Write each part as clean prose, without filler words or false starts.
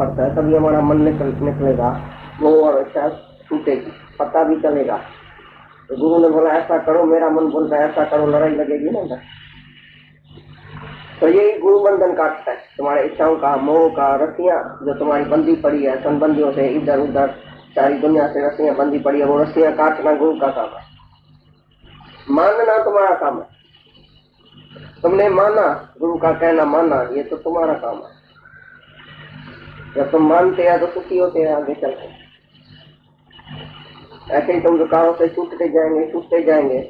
पड़ता है, तभी हमारा मन निकलेगा, वो और इच्छा छूटेगी, पता भी चलेगा। तो गुरु ने बोला ऐसा करो, मेरा मन बोलता है ऐसा करो, लड़ाई लगेगी ना। तो यही गुरु बंधन काटता है, तुम्हारे इच्छाओं का, मोह का, रस्सियां जो तुम्हारी बंधी पड़ी है संबंधियों से, इधर उधर सारी दुनिया से रस्सियां बंधी पड़ी है, वो रस्सियां काटना गुरु का काम है। मानना तुम्हारा काम है, तुमने माना, गुरु का कहना माना, ये तो तुम्हारा काम है। जब तुम मानते हैं तो सुखी होते हैं आगे चलते। ऐसे ही तुम विकारों से छूटते जाएंगे।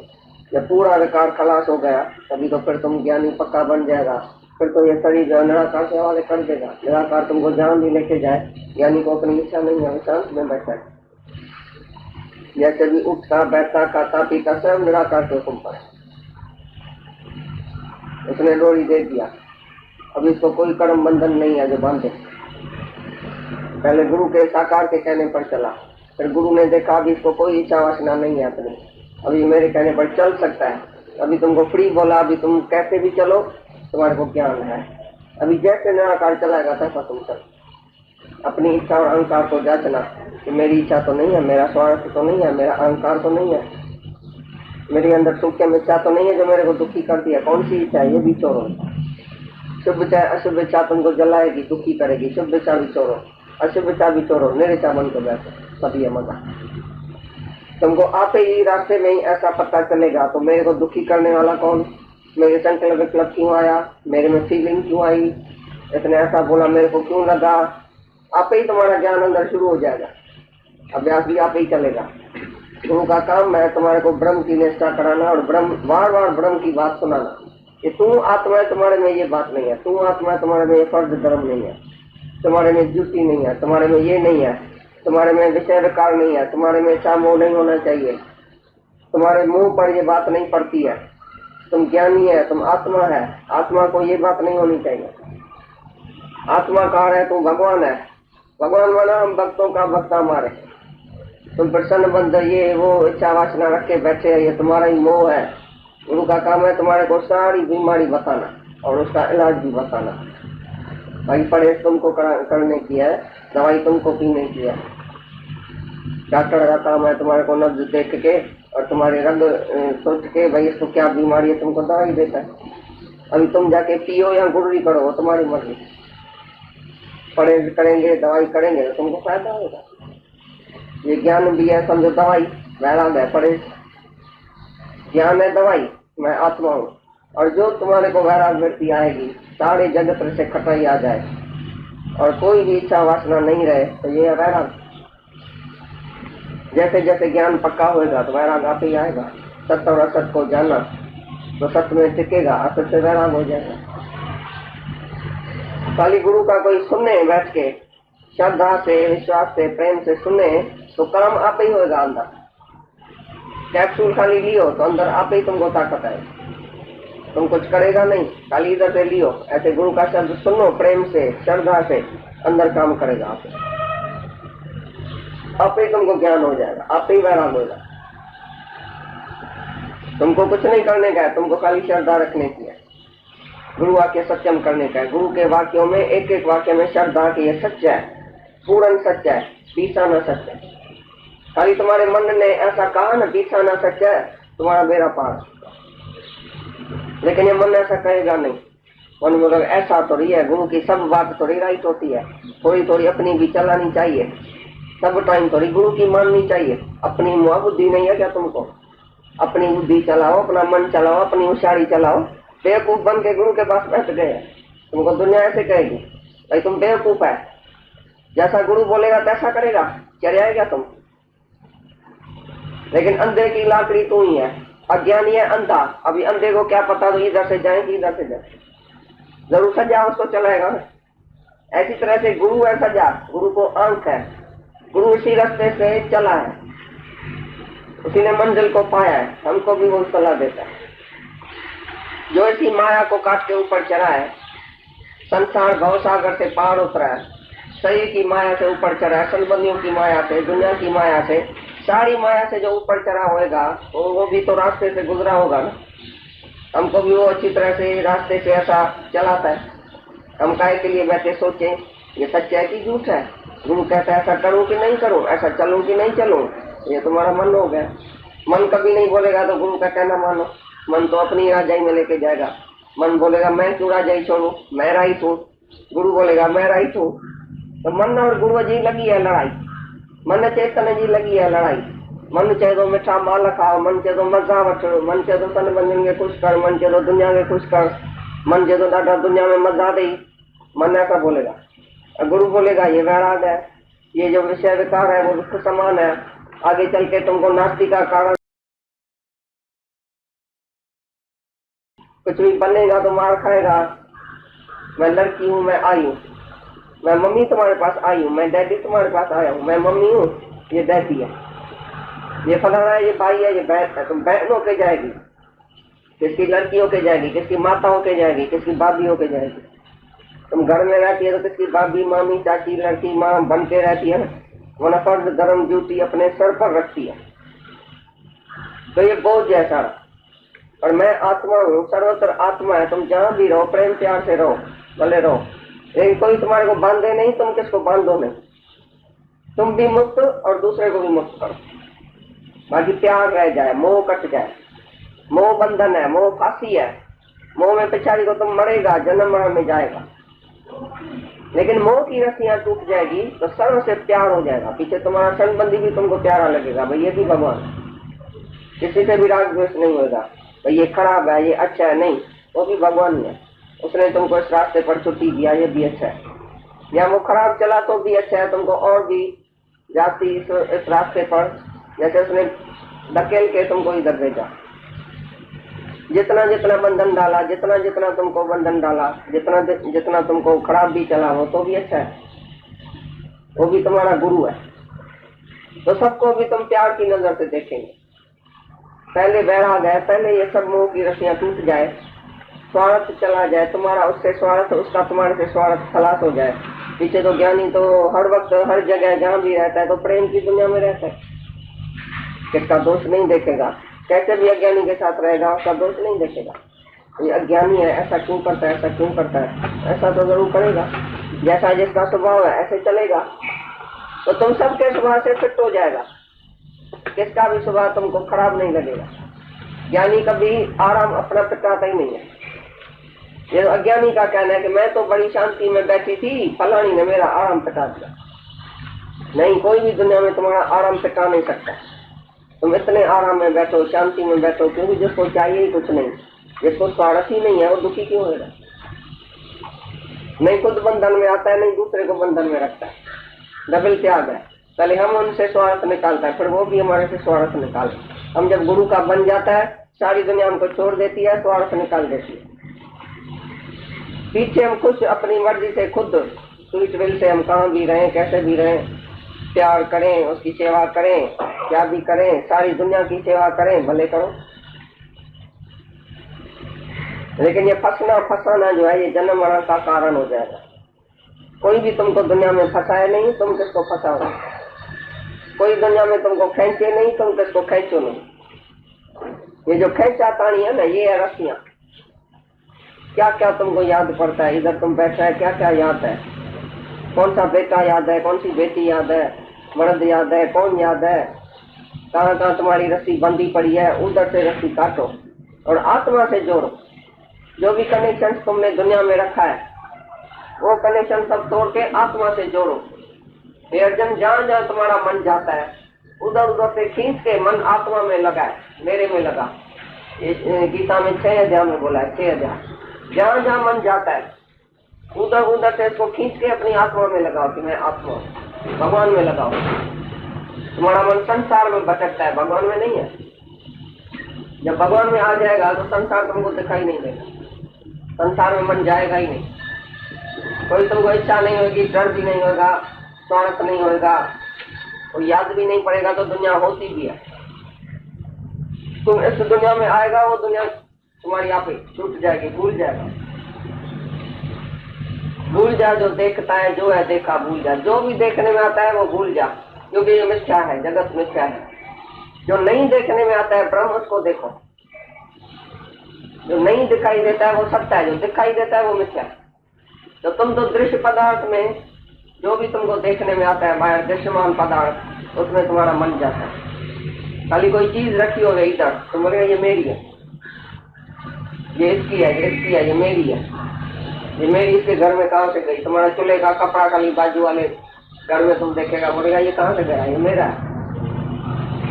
जब पूरा विकार खलास हो गया तभी तो फिर तुम ज्ञानी पक्का बन जाएगा। फिर तो ये शरीर जो निराकार के हवाले कर देगा। निराकार तुमको जहां भी लेके जाए, ज्ञानी को अपनी इच्छा नहीं है, शांत में बैठा है। जैसे भी उठता बैठता खाता पीता सब निराकार के हुक्म पर, उसने डोरी दे दिया। अब इसको कोई कर्म बंधन नहीं है जो बांधे। पहले गुरु के साकार के कहने पर चला, फिर गुरु ने देखा अभी इसको कोई इच्छा वासना नहीं है अपनी, अभी मेरे कहने पर चल सकता है। अभी तुमको फ्री बोला, अभी तुम कैसे भी चलो, तुम्हारे को ज्ञान है। अभी जैसे निराकार चलाएगा तैसा तुम चल। अपनी इच्छा और अहंकार को जांचना कि मेरी इच्छा तो नहीं है, मेरा स्वार्थ तो नहीं है, मेरा अहंकार तो नहीं है, मेरे अंदर सूक्ष्म इच्छा तो नहीं है जो मेरे को दुखी करती है। कौन सी इच्छा है ये भी छोड़ो। शुभ इच्छा अशुभ इच्छा तुमको जलाएगी, दुखी करेगी। शुभ इच्छा भी छोड़ो, अशुभ इच्छा भी छोड़ो, निरिच्छा बन के बैठो, तभी है मजा। तुमको आते ही रास्ते में ही ऐसा पता चलेगा तो मेरे को दुखी करने वाला कौन, मेरे संकल्प विकल्प क्यों आया, मेरे में फीलिंग क्यों आई, इसने ऐसा बोला मेरे को क्यों लगा। आप ही तुम्हारा ज्ञान अंदर शुरू हो जाएगा, अभ्यास भी आप ही चलेगा। गुरु का काम है तुम्हारे को ब्रह्म की निष्ठा कराना और ब्रह्म बार बार ब्रह्म की बात सुनाना कि तू आत्मा है, तुम्हारे में ये बात नहीं है, तू आत्मा है, तुम्हारे में ये फर्ज धर्म नहीं है, तुम्हारे में ड्यूटी नहीं है, तुम्हारे में ये नहीं है, तुम्हारे में विषय विकार नहीं है, तुम्हारे में इच्छा मोह नहीं होना चाहिए, तुम्हारे मुंह पर ये बात नहीं पड़ती है, तुम ज्ञानी है, तुम आत्मा है, आत्मा को ये बात नहीं होनी चाहिए। आत्मा कहा है तू भगवान है, भगवान माना हम भक्तों का भक्त हमारे, तुम प्रसन्न बंद ये वो इच्छा वासना रख के बैठे, ये तुम्हारा ही मोह है। गुरु का काम है तुम्हारे को सारी बीमारी बताना और उसका इलाज भी बताना। भाई परहेज तुमको करने की है, दवाई तुमको पीने की है। डॉक्टर का काम है तुम्हारे को नब्ज देख के और तुम्हारे रंग सोच के भाई इसको क्या बीमारी है, तुमको दवाई देता है। अभी तुम जाके पियो या गुर्री करो, वो तुम्हारी मर्जी। परहेज करेंगे, दवाई करेंगे तो तुमको फायदा होगा। ये ज्ञान भी है, समझो दवाई, वैराग है परहेज, ज्ञान है दवाई, मैं आत्मा हूँ। और जो तुम्हारे को वैराग वृत्ति आएगी, सारे जगत से खटाई आ जाए और कोई भी इच्छा वासना नहीं रहे, तो ये है वैराग। जैसे जैसे ज्ञान पक्का होगा तो वैराग आप ही आएगा। सत्य और असत को जाना तो सत्य में टिकेगा, असत से वैराग हो जाएगा। खाली गुरु का कोई सुने बैठ के, श्रद्धा से, विश्वास से, प्रेम से सुने तो काम आप ही होगा अंदर। कैप्सूल खाली लियो तो अंदर आप ही तुमको ताकत है, तुम कुछ करेगा नहीं, खाली इधर से लियो। ऐसे गुरु का शब्द सुनो प्रेम से, श्रद्धा से, अंदर काम करेगा आप ही तुमको ज्ञान हो जाएगा, आप ही वैराग होगा। तुमको कुछ नहीं करने का है, तुमको खाली श्रद्धा रखने की है, गुरु वाक्य सत्यम करने का है। गुरु के वाक्यों में एक एक वाक्य में श्रद्धा की ये सच्चा है, पूर्ण सच्चा है, बीसाना सच्चा है। खाली तुम्हारे मन ने ऐसा कहा ना बीसाना सच्चा है, तुम्हारा बेड़ा पार। लेकिन ये मन ऐसा कहेगा नहीं, मन मतलब ऐसा थोड़ी है, गुरु की सब बात थोड़ी राइट होती है, थोड़ी थोड़ी अपनी भी चलानी चाहिए, सब टाइम थोड़ी गुरु की माननी चाहिए। अपनी मुआ बुद्धि नहीं है क्या तुमको? अपनी बुद्धि चलाओ, अपना मन चलाओ, अपनी होशियारी चलाओ। बेवकूफ बन के गुरु के पास बैठ गए, तुमको दुनिया ऐसे कहेगी भाई तुम बेवकूफ है, जैसा गुरु बोलेगा तैसा करेगा, चल जाएगा तुम। लेकिन अंधे की लाकड़ी तू ही है, अज्ञानी है अंधा। अभी अंधे को क्या पता तो इधर से जाए कि इधर से जाए, जरूर सजा उसको चलाएगा ना। ऐसी तरह से गुरु है सजा, गुरु को आंख है, गुरु इसी रास्ते से चला है, उसी ने मंजिल को पाया है, हमको भी वो सलाह देता है। जो इसी माया को काट के ऊपर चढ़ा है, संसार भवसागर से पार उतरा है, शरीर की माया से ऊपर चढ़ा है, संबंधियों की माया से, दुनिया की माया से, सारी माया से जो ऊपर चढ़ा होएगा वो भी तो रास्ते से गुजरा होगा ना। हमको भी वो अच्छी तरह से रास्ते से ऐसा चलाता है। हम काहे के लिए बैठे सोचें ये सच है कि झूठ है? गुरु कहता है ऐसा करूं कि नहीं करूं, ऐसा चलूं कि नहीं चलूं, ये तुम्हारा मन हो गया। मन कभी नहीं बोलेगा तो गुरु का कहना मानो। मन तो अपनी राजाई में लेके जाएगा। मन बोलेगा मैं क्यों राजाई छोड़ू, मैं राइट हूँ। गुरु बोलेगा मैं राइट हूँ। तो मन और गुरु जी लगी है लड़ाई, मन चेतन जी लगी है लड़ाई। मन चाहे तो मिठा माल खाओ, मन चाहे तो मजा वठो, मन चाहे तो तन बंधन के खुश कर, मन चाहे तो दुनिया के खुश कर, मन चाहे तो डाटा दुनिया में मजा दे। मन ऐसा बोलेगा। गुरु बोलेगा ये वैराग है, ये जो विषय विकार है वो दुख समान है, आगे चल के तुमको नास्तिक का कारण कुछ भी बनेगा तो मार खाएगा। मैं लड़की हूँ, मैं आई हूँ, मैं मम्मी तुम्हारे पास आई हूँ, मैं डैडी तुम्हारे पास आया हूँ, मैं मम्मी हूँ, ये डैडी है, ये फलाना है, ये भाई है, ये बहन है। तुम बहन होके जाएगी, किसकी लड़की होके जाएगी, किसकी माता होके जाएगी, किसकी भाभी होके जाएगी। तुम घर में रहती है तो किसकी भाभी, मामी, चाची, लड़की, माँ बन के रहती है ना, वरना फर्ज धर्म ड्यूटी अपने सर पर रखती है। तो ये बोझ है सारा। और मैं आत्मा हूँ, सर्वत्र आत्मा है। तुम जहाँ भी रहो प्रेम प्यार से रहो, भले रहो, लेकिन कोई तुम्हारे को बांधे नहीं, तुम किसको बांधो नहीं। तुम भी मुक्त और दूसरे को भी मुक्त करो, बाकी प्यार रह जाए, मोह कट जाए। मोह बंधन है, मोह फांसी है। मोह में पिछाड़ी को तुम मरेगा, जन्म मरण में जाएगा। लेकिन मोह की रस्सियां टूट जाएगी तो सर्व से प्यार हो जाएगा। पीछे तुम्हारा संबंधी भी तुमको प्यारा लगेगा, भाई ये भी भगवान। किसी से भी राग द्वेष नहीं होगा, भाई ये खराब है, ये अच्छा है, नहीं, वो भी भगवान है। उसने तुमको इस रास्ते पर छुट्टी दिया, ये भी अच्छा है। या वो खराब चला तो भी अच्छा है, तुमको और भी जाती इस रास्ते पर, जैसे उसने धकेल के तुमको इधर भेजा। जितना जितना बंधन डाला, जितना जितना तुमको बंधन डाला, जितना जितना तुमको खराब भी चला, वो तो भी अच्छा है, वो भी तुम्हारा गुरु है। तो सबको भी तुम प्यार की नजर से देखेंगे। पहले वैराग है, पहले ये सब मोह की रस्सियां टूट जाए, स्वार्थ चला जाए तुम्हारा, उससे स्वार्थ, उसका तुम्हारे से स्वार्थ खलास हो जाए। पीछे तो ज्ञानी तो हर वक्त हर जगह जहाँ भी रहता है तो प्रेम की दुनिया में रहता है, किसका दोष नहीं देखेगा। कैसे भी अज्ञानी के साथ रहेगा, उसका दोष नहीं देखेगा। ये अज्ञानी है, ऐसा क्यों करता है, ऐसा क्यों करता है, ऐसा तो जरूर करेगा। जैसा जिसका स्वभाव है ऐसे चलेगा, तो तुम सबके स्वभाव से फिट हो जाएगा, किसका भी स्वभाव तुमको खराब नहीं लगेगा। ज्ञानी कभी आराम अपना पिटाता ही नहीं है। ये अज्ञानी का कहना है कि मैं तो बड़ी शांति में बैठी थी, फलानी ने मेरा आराम पिटा दिया। नहीं, कोई भी दुनिया में तुम्हारा आराम पिटा नहीं सकता। तुम इतने आराम में बैठो, शांति में बैठो, क्योंकि जिसको चाहिए ही कुछ नहीं, जिसको स्वार्थ ही नहीं है, वो दुखी क्यों होगा। नहीं खुद बंधन में आता है, नहीं दूसरे को बंधन में रखता है। डबल त्याग है, पहले हम उनसे स्वार्थ निकालता है, फिर वो भी हमारे से स्वार्थ निकालते। हम जब गुरु का बन जाता है, सारी दुनिया हमको छोड़ देती है, स्वार्थ निकाल देती है। पीछे हम खुश अपनी मर्जी से, खुद स्वीट विल से, हम कहाँ भी रहें, कैसे भी रहें, प्यार करें, उसकी सेवा करें, क्या भी करें, सारी दुनिया की सेवा करें, भले करो। लेकिन ये फंसाना जो है, ये जन्म मरण का कारण हो जाएगा। कोई भी तुमको दुनिया में फंसाए नहीं, तुम किसको फंसाओ। कोई दुनिया में तुमको खींचे नहीं, तुम किसको खींचो नहीं। ये जो खींचातानी है ना, ये है रस्सियां। क्या क्या तुमको याद पड़ता है, इधर तुम बैठा है, क्या क्या याद है, कौन सा बेटा याद है, कौन सी बेटी याद है, मर्द याद है, कौन याद है, कहाँ कहाँ तुम्हारी रस्सी बंधी पड़ी है, उधर से रस्सी काटो और आत्मा से जोड़ो। जो भी कनेक्शन तुमने दुनिया में रखा है, वो कनेक्शन सब तोड़ के आत्मा से जोड़ो। अर्जुन, जहाँ जहाँ तुम्हारा मन जाता है, उधर उधर से खींच के मन आत्मा में लगाए, मेरे में लगा। गीता में 6 अध्याय में बोला है, 6 अध्याय। जहाँ जहाँ मन जाता है, उधर उधर से इसको खींच के अपनी आत्मा में लगाओ कि मैं आत्मा, भगवान में लगाओ। तुम्हारा मन संसार में भटकता है, भगवान में नहीं है। जब भगवान में आ जाएगा तो संसार तुमको दिखाई नहीं देगा, संसार में मन जाएगा ही नहीं। कोई तुमको इच्छा नहीं होगी, डर भी नहीं होगा, स्वार्थ नहीं होगा, और याद भी नहीं पड़ेगा तो दुनिया होती भी है। तुम इस दुनिया में आएगा, वो दुनिया तुम्हारी आप ही छूट जाएगी, भूल जाएगा। भूल जा जो देखता है, जो है देखा भूल जा। जो भी देखने में आता है वो भूल जा, क्योंकि ये मिथ्या है, जगत मिथ्या है। जो नहीं देखने में आता है ब्रह्म, उसको देखो। जो नहीं दिखाई देता है वो सत्य है, जो दिखाई देता है वो मिथ्या है। तो तुम तो दृश्य पदार्थ में जो भी तुमको देखने में आता है बाहर दृश्यमान पदार्थ, उसमें तुम्हारा मन जाता है। खाली कोई चीज रखी हो गई इधर, तुम बोलेगा ये मेरी है, ये इसकी है, ये इसकी है, ये मेरी है, ये मेरी इसके घर में कहाँ से गई। तुम्हारा चूल्हे का कपड़ा खाली बाजू वाले घर में तुम देखेगा, बोलेगा ये कहाँ से गया, ये मेरा है।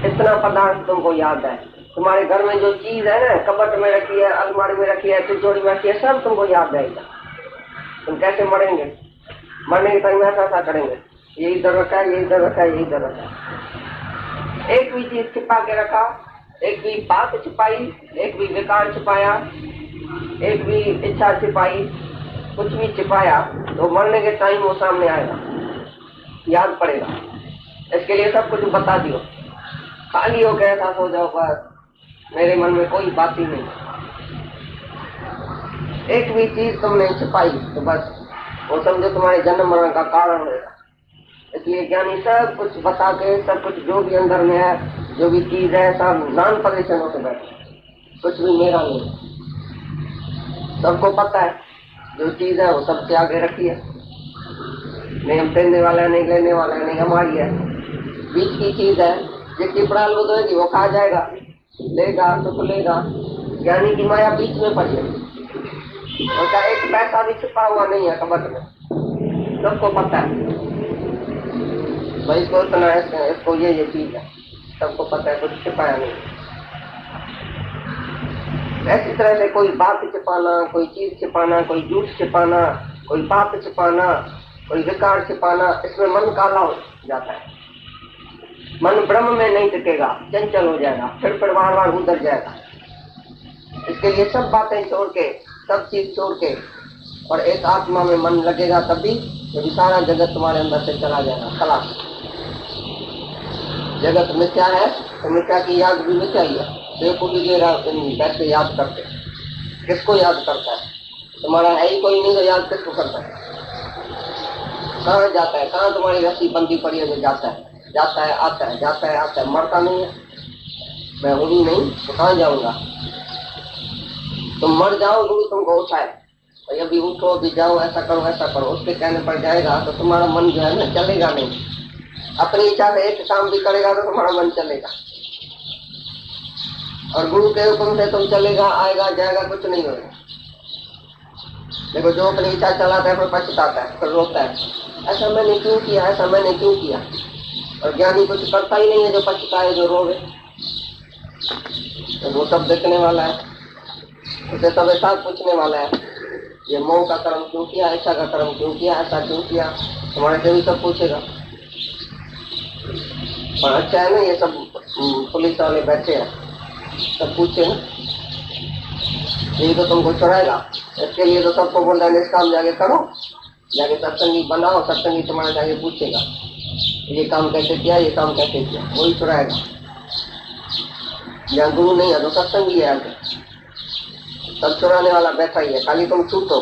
इतना पदार्थ तुमको याद है। तुम्हारे घर में जो चीज है ना, कबट में रखी है, अलमारी में रखी है, तिजोरी में रखी है, सब तुमको याद रहेगा। तुम कैसे मरेंगे, मरने के टाइम ऐसा ऐसा करेंगे, ये इधर रखा है, ये इधर रखा है, ये इधर रखा है। एक भी चीज छिपा के रखा, एक भी बात छिपाई, एक भी विकार छिपाया, एक भी इच्छा छिपाई, कुछ भी छिपाया, तो मरने के टाइम वो सामने आएगा, याद पड़ेगा। इसके लिए सब कुछ बता दियो, खाली हो कैसा हो जाओ, बस मेरे मन में कोई बात ही नहीं। एक भी चीज तुमने छिपाई तो बस वो समझो तुम्हारे जन्म मरण का कारण होगा। इसलिए ज्ञानी सब कुछ बता के, सब कुछ जो भी अंदर में है, जो भी चीज है, सब नॉन परेशान होकर बैठे, कुछ भी मेरा नहीं। सबको पता है जो चीज है वो सबसे आगे रखी है, नहीं हम देने वाला है, नहीं लेने वाला है, नहीं हमारी है। बीच की चीज है, जिसकी पड़ाल वो दोगी वो खा जाएगा, लेगा तो लेगा। ज्ञानी की माया बीच में पड़ी है, उसका एक पैसा भी छिपा हुआ नहीं है कबट में, सबको पता है भाई इसको इतना है, इसको ये चीज है, सबको पता है, कुछ छिपाया नहीं। ऐसी तरह से कोई बात छिपाना, कोई चीज छिपाना, कोई झूठ छिपाना, कोई पाप छिपाना, कोई विकार छिपाना, इसमें मन काला हो जाता है। मन ब्रह्म में नहीं टिकेगा, चंचल हो जाएगा, फिर बार बार उधर जाएगा। इसके लिए सब बातें छोड़ के, सब चीज छोड़ के और एक आत्मा में मन लगेगा, तभी जब सारा जगत तुम्हारे अंदर से चला जाएगा, खलास। जगत मिथ्या है तो मिथ्या की याद भी मिथ्या ही है। बेवकूफी के बैठे याद करते, किसको याद करता है? तुम्हारा है ही कोई नहीं तो याद किसको करता है? कहाँ जाता है, कहाँ तुम्हारी रस्सी बंदी पड़ी है जो जाता है, जाता है आता है, जाता है आता है, मरता नहीं है। मैं हूँ ही नहीं तो कहाँ जाऊंगा? तुम मर जाओ, गुरु तुमको उठाए, भाई अभी उठो, अभी जाओ, ऐसा करो ऐसा करो, उसके कहने पर जाएगा तो तुम्हारा मन जो है ना चलेगा नहीं। अपनी इच्छा से एक काम भी करेगा तो तुम्हारा मन चलेगा, और गुरु के हुक्म से तुम चलेगा, आएगा जाएगा, कुछ नहीं होगा। देखो जो अपनी इच्छा चलाता है फिर पछताता है, फिर रोता है, ऐसा मैंने क्यों किया, ऐसा मैंने क्यों किया। और ज्ञानी कुछ करता ही नहीं है, जो पछताए, जो रोवे, तो वो सब देखने वाला है, उसे सब ऐसा पूछने वाला है, ये मोह का कर्म क्यों किया, ऐसा का कर्म क्यों किया, ऐसा क्यों किया, तुम्हारे से भी सब पूछेगा। और अच्छा है ना, ये सब पुलिस वाले बैठे हैं, सब पूछे ना, यही तो तुमको चुराएगा। इसके लिए तो सबको बोल रहा है, इस काम जाके करो, जाके सत्संगी बनाओ, सत्संगी तुम्हारे जाके पूछेगा ये काम कैसे किया, ये काम कैसे किया, वही चुराएगा। यहाँ गुरु नहीं है तो सत्संगी है, आगे सब चुराने वाला बैठा ही है, खाली तुम छूटो।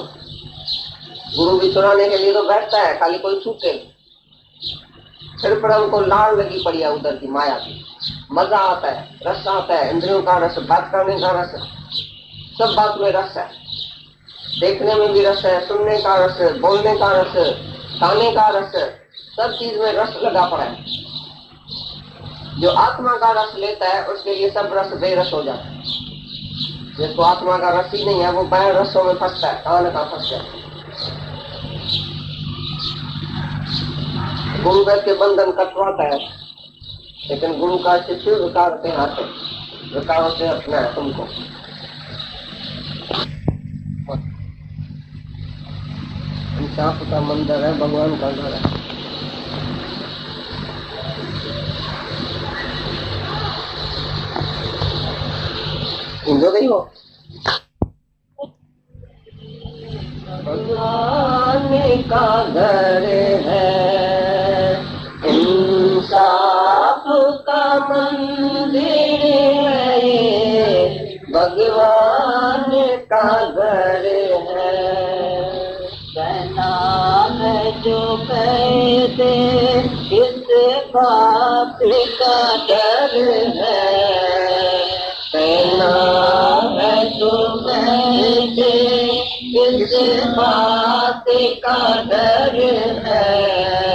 गुरु भी चुराने के लिए तो बैठता है, खाली कोई छूटे। फिर पर हमको लाड़ लगी पड़ी है उधर की माया की, मजा आता है, रस आता है, इंद्रियों का रस, बात करने का रस, सब बात में रस है, देखने में भी रस है, सुनने का रस, बोलने का रस, खाने का रस, सब चीज में रस लगा पड़ा है। जो आत्मा का रस लेता है उसके लिए सब रस बेरस हो जाता है। जिसको आत्मा का रस ही नहीं है वो बैर रसों में फंसता है, कान का फंस जाता है। गुरु वैद्य के बंधन कटवाता है, लेकिन गुरु का शिष्य विकार के हाथ है, विकारों से अपना है तुमको। इंसाफ का मंदिर है, भगवान का घर है। समझो गई हो? भगवान का घर है, इंसाफ का मंदिर है, भगवान का घर है। कहना है जो कह दे, इस बात का डर है, कहना है जो कह दे, इस बात का डर है।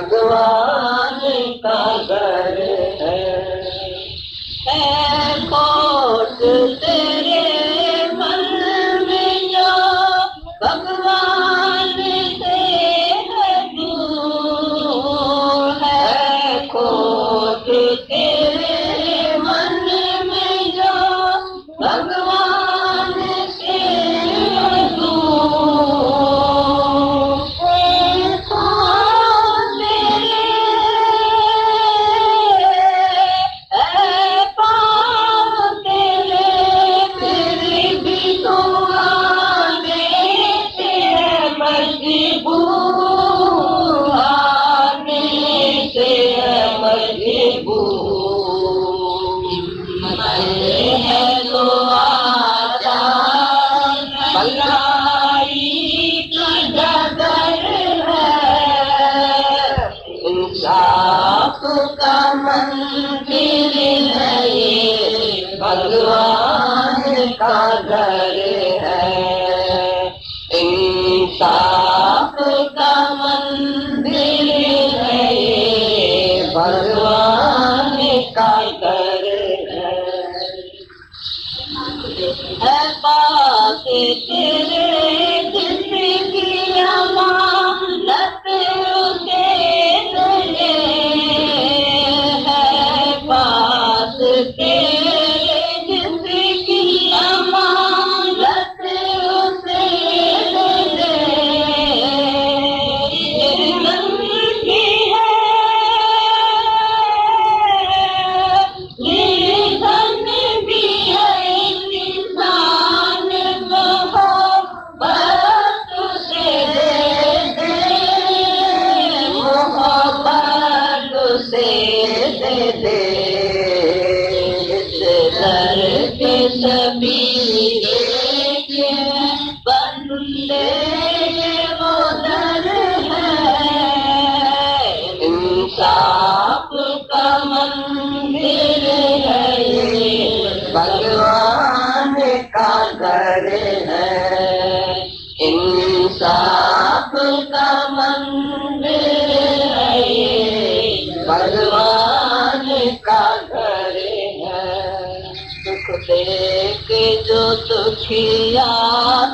भगवान का घर है खोट तेरे मन में जो भगवान से है दूर है खोट तेरे मन में जो भगवान से है दूर का मंदिर है ये भगवान का घर है इंसाफ का मंदिर है ये भगवान का घर है बात तेरे जिंदगी अमानत उसे दे है बात तेरे जिंदगी अमानत उसे दे निर्धन भी है इंसान मोहब्बत से दे मोहब्बत से दे इस दर के सभी बंदे वो दर है इंसाफ का मंदिर है ये भगवान का घर है इंसाफ का मंदिर है ये भगवान का घर है दुख देख जो दुखिया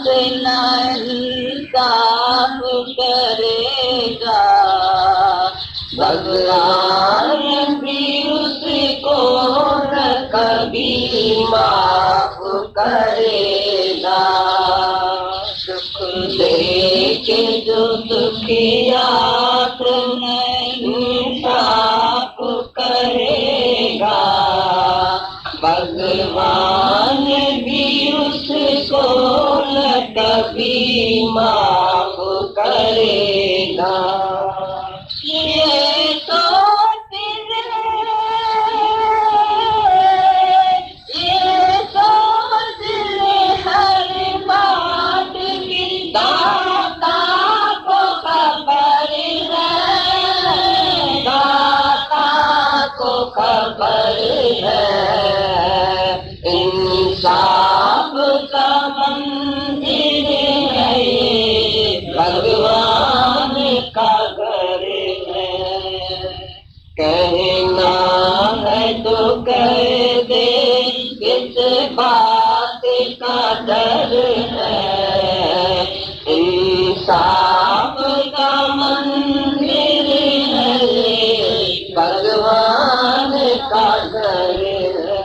से ना इंसाफ करेगा भगवान भी उसको न कभी माफ करेगा दुख देख जो दुखिया से न इंसाफ करेगा भगवान भी उसको न कभी माफ करेगा ये तो हर बात की दाता को खबर है दाता को खबर है इंसाफ का मंदिर है ये भगवान का घर है कहना है तो कह दे किस बात का डर है इंसाफ का मंदिर है भगवान का घर है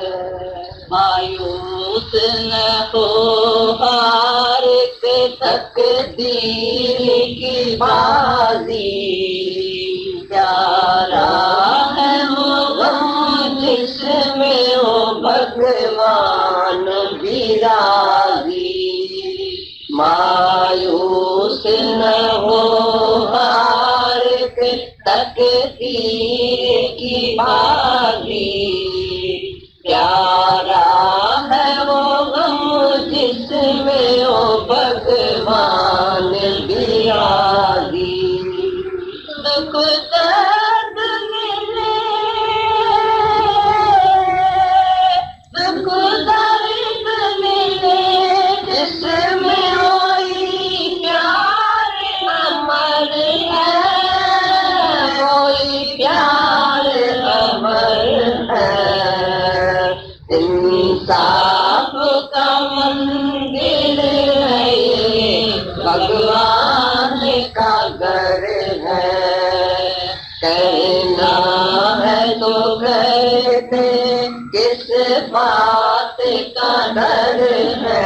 मायूस न हो हार के तकदीर की बाजी प्यारा है वो गम जिसमें वो भगवान भी राजी मायूस न हो हार के तकदीर की बाजी प्यारा है वो गम जिसमें वो भगवान भी राजी दुख दर्द मिले दुख दर्द मिले जिसमें वही प्यार अमर है वो मंदिर है, ये भगवान का घर है। कहना है तो कहते किस बात का डर है,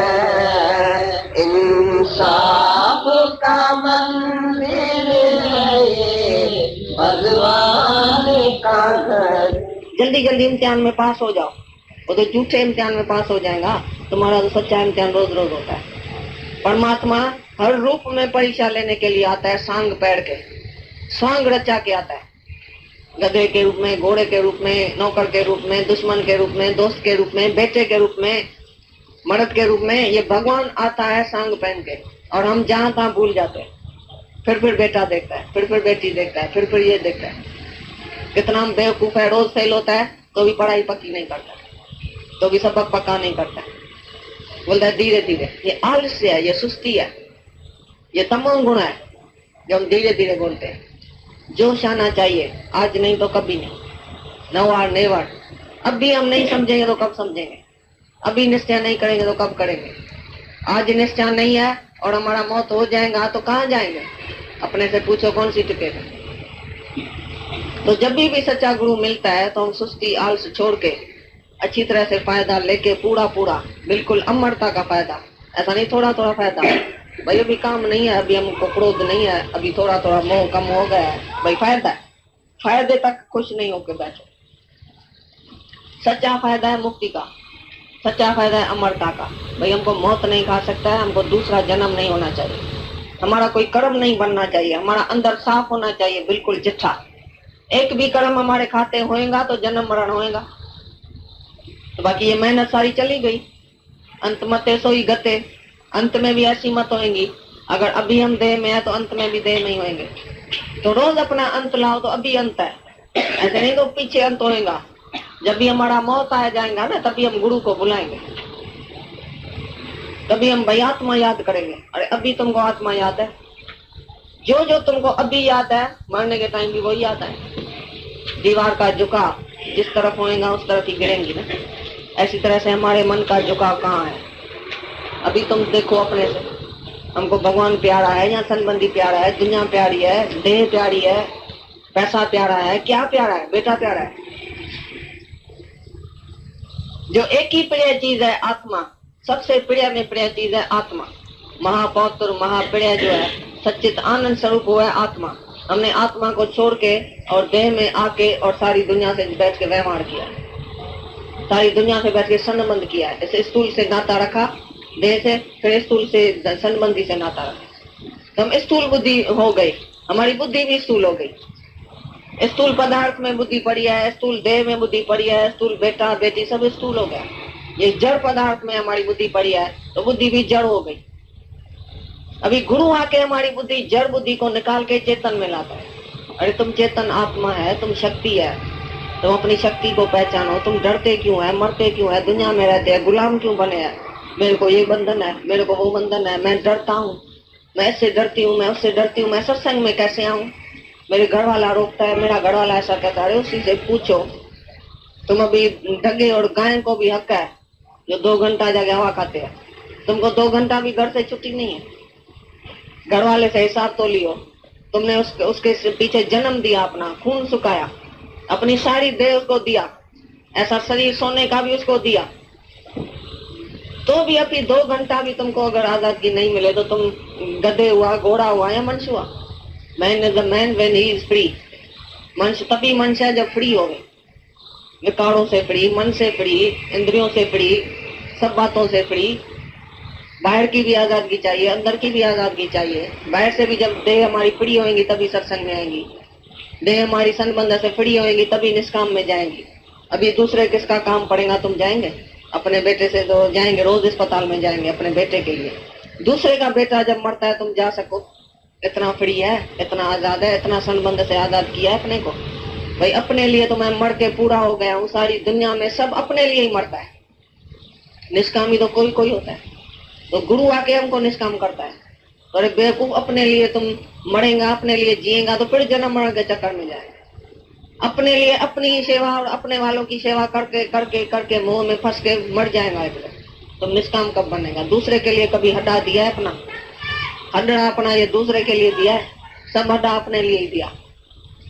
इंसाफ का मंदिर है, ये भगवान का घर। जल्दी जल्दी इम्तिहान में पास हो जाओ, वो तो झूठे इम्तिहान में पास हो जाएगा, तुम्हारा तो सच्चा इम्तिहान रोज रोज होता है। परमात्मा हर रूप में परीक्षा लेने के लिए आता है, सांग पैर के, सांग रचा के आता है, गधे के रूप में, घोड़े के रूप में, नौकर के रूप में, दुश्मन के रूप में, दोस्त के रूप में, बेटे के रूप में, मर्द के रूप में। ये भगवान आता है सांग पहन के, और हम जहाँ तहाँ भूल जाते हैं। फिर बेटा देखता है, फिर बेटी देखता है, फिर ये देखता है। कितना हम बेवकूफ है, रोज फेल होता है तो भी पढ़ाई पक्की नहीं करता, तो भी सबक पक्का नहीं करता, बोलता है धीरे धीरे। ये आलस्य है, ये सुस्ती है, ये तमाम गुण है जो हम धीरे धीरे बोलते हैं। जोश आना चाहिए, आज नहीं तो कभी नहीं, नवार नेवर। अब भी हम नहीं समझेंगे तो कब समझेंगे, अभी निश्चय नहीं करेंगे तो कब करेंगे। आज निश्चय नहीं है और हमारा मौत हो जाएगा तो कहाँ जाएंगे, अपने से पूछो कौन सी टिकेगा। तो जब भी सच्चा गुरु मिलता है तो हम सुस्ती आलस छोड़ के अच्छी तरह से फायदा लेके पूरा बिल्कुल अमरता का फायदा, ऐसा नहीं थोड़ा थोड़ा फायदा। भाई अभी काम नहीं है, अभी हमको क्रोध नहीं है, अभी थोड़ा थोड़ा मोह कम हो गया है, भाई फायदा है, फायदे तक खुश नहीं होके बैठो। सच्चा फायदा है मुक्ति का, सच्चा फायदा है अमरता का। भाई हमको मौत नहीं खा सकता है, हमको दूसरा जन्म नहीं होना चाहिए, हमारा कोई कर्म नहीं बनना चाहिए, हमारा अंदर साफ होना चाहिए बिल्कुल चिट्ठा। एक भी कर्म हमारे खाते होएगा तो जन्म मरण होएगा। तो बाकी ये मेहनत सारी चली गई, अंत मते सोई गते, अंत में भी ऐसी मत होएंगी। अगर अभी हम देह में है तो अंत में भी देह में ही होंगे। तो रोज अपना अंत लाओ, तो अभी अंत है, ऐसे नहीं तो पीछे अंत होएगा। जब भी हमारा मौत आ जाएगा ना, तभी हम गुरु को बुलाएंगे, तभी हम भाई आत्मा याद करेंगे। अरे अभी तुमको आत्मा याद है, जो तुमको अभी याद है मरने के टाइम भी वही याद है। दीवार का झुकाव जिस तरफ होएगा उस तरफ ही गिरेंगी ना, ऐसी तरह से हमारे मन का झुकाव कहाँ है। अभी तुम देखो अपने से, हमको भगवान प्यारा है या संबंधी प्यारा है, दुनिया प्यारी है, देह प्यारी है, पैसा प्यारा है, क्या प्यारा है, बेटा प्यारा है। जो एक ही प्रिय चीज है आत्मा, सबसे प्रिय में प्रिय चीज है आत्मा। महापौत्र महाप्रिय जो है सच्चित आनंद स्वरूप हुआ है आत्मा। हमने आत्मा को छोड़ के और देह में आके और सारी दुनिया से बैठ के व्यवहार किया, सारी दुनिया से बैठ के संबंध किया है। जैसे स्थूल से नाता रखा देह से, फिर स्थूल से संबंधी से नाता रखा, तो हम स्थूल बुद्धि हो गई, हमारी बुद्धि भी स्थूल हो गई। स्थूल पदार्थ में बुद्धि पड़ी है, स्थूल देह में बुद्धि पड़ी है, स्थूल बेटा बेटी सब स्थूल हो गया। ये जड़ पदार्थ में हमारी बुद्धि पड़ी है तो बुद्धि भी जड़ हो गई। अभी गुरु आके हमारी बुद्धि जड़ बुद्धि को निकाल के चेतन में लाता है। अरे तुम चेतन आत्मा है, तुम शक्ति है, तुम अपनी शक्ति को पहचानो। तुम डरते क्यों है, मरते क्यों है, दुनिया में रहते हैं, गुलाम क्यों बने हैं। मेरे को ये बंधन है, मेरे को वो बंधन है, मैं डरता हूँ, मैं इससे डरती हूँ, मैं उससे डरती हूँ, मैं सत्संग में कैसे आऊँ, मेरे घर वाला रोकता है, मेरा घर वाला ऐसा कहता है। उसी से पूछो। तुम अभी ढगे और गाय को भी हक है जो 2 घंटा जाके हवा खाते हैं, तुमको 2 घंटा भी घर से छुट्टी नहीं है। घर वाले से हिसाब तो लियो, तुमने उसके पीछे जन्म दिया, अपना खून सुखाया, अपनी सारी देह उसको दिया, ऐसा शरीर सोने का भी उसको दिया, तो भी अभी 2 घंटा भी तुमको अगर आजादी नहीं मिले तो तुम गधे हुआ, घोड़ा हुआ या मनुष्य हुआ। Man is the man when he is free. मनुष्य तभी मनुष्य है जब फ्री हो गए, विकारों से फ्री, मन से फ्री, इंद्रियों से फ्री, सब बातों से फ्री। बाहर की भी आजादगी चाहिए, अंदर की भी आजादगी चाहिए। बाहर से भी जब देह हमारी फ्री होएंगी तभी सत्संग में आएंगी, देह हमारी संबंध से फ्री होएंगी तभी निष्काम में जाएंगी। अभी दूसरे किसका काम पड़ेगा, तुम जाएंगे अपने बेटे से तो जाएंगे, रोज अस्पताल में जाएंगे अपने बेटे के लिए। दूसरे का बेटा जब मरता है तुम जा सको, इतना फ्री है, इतना आजाद है, इतना संबंध से आजाद किया है अपने को। भाई अपने लिए तो मैं मर के पूरा हो गया हूँ, सारी दुनिया में सब अपने लिए ही मरता है, निष्कामी तो कोई कोई होता है। तो गुरु आके हमको निष्काम करता है। तो अरे बेवकूफ, अपने लिए तुम मरेगा, अपने लिए जिएगा तो फिर जन्म मरण के चक्कर में जाएगा। अपने लिए अपनी ही सेवा और अपने वालों की सेवा करके करके करके मुंह में फंस के मर जाएगा एक दिन। तो निष्काम कब बनेगा? दूसरे के लिए कभी हटा दिया है अपना? हटा अपना ये दूसरे के लिए दिया है? सब हटा अपने लिए ही दिया।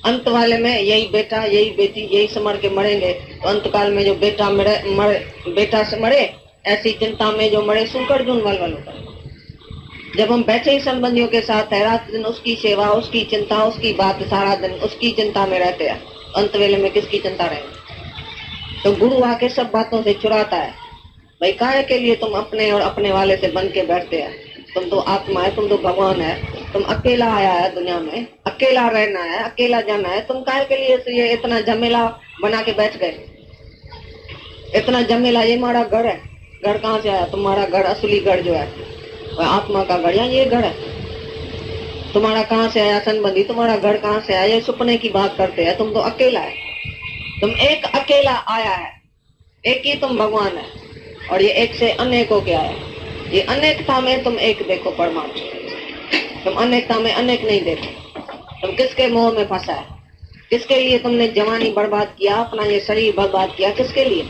अंत वाले में यही बेटा यही बेटी यही समर के मरेंगे, तो अंत काल में जो बेटा बेटा से मरे, ऐसी चिंता में जो मरे सुनकर जुन वल होता। जब हम बैठे ही संबंधियों के साथ है, रात दिन उसकी सेवा उसकी चिंता उसकी बात, सारा दिन उसकी चिंता में रहते हैं, अंत वेले में किसकी चिंता रहेगी? तो गुरु आके सब बातों से चुराता है। भाई काहे के लिए तुम अपने और अपने वाले से बन के बैठते हैं? तुम तो आत्मा है, तुम तो भगवान है, तुम अकेला आया है दुनिया में, अकेला रहना है, अकेला जाना है, तुम काहे के लिए ये इतना झमेला बना के बैठ गए? इतना झमेला, ये हमारा घर है। घर कहाँ से आया? तुम्हारा घर असली घर जो है आत्मा का घर, या ये घर है तुम्हारा। कहाँ से आया संबंधी? तुम्हारा घर कहाँ से आया? ये सपने की बात करते हैं। तुम तो अकेला है, तुम एक अकेला आया है, एक ही तुम भगवान है, और ये एक से अनेक हो गया है। ये अनेकता में तुम एक देखो परमात्मा, तुम अनेकता में अनेक नहीं देखो। तुम किसके मोह में फंसा है? किसके लिए तुमने जवानी बर्बाद किया, अपना ये शरीर बर्बाद किया? किसके लिए?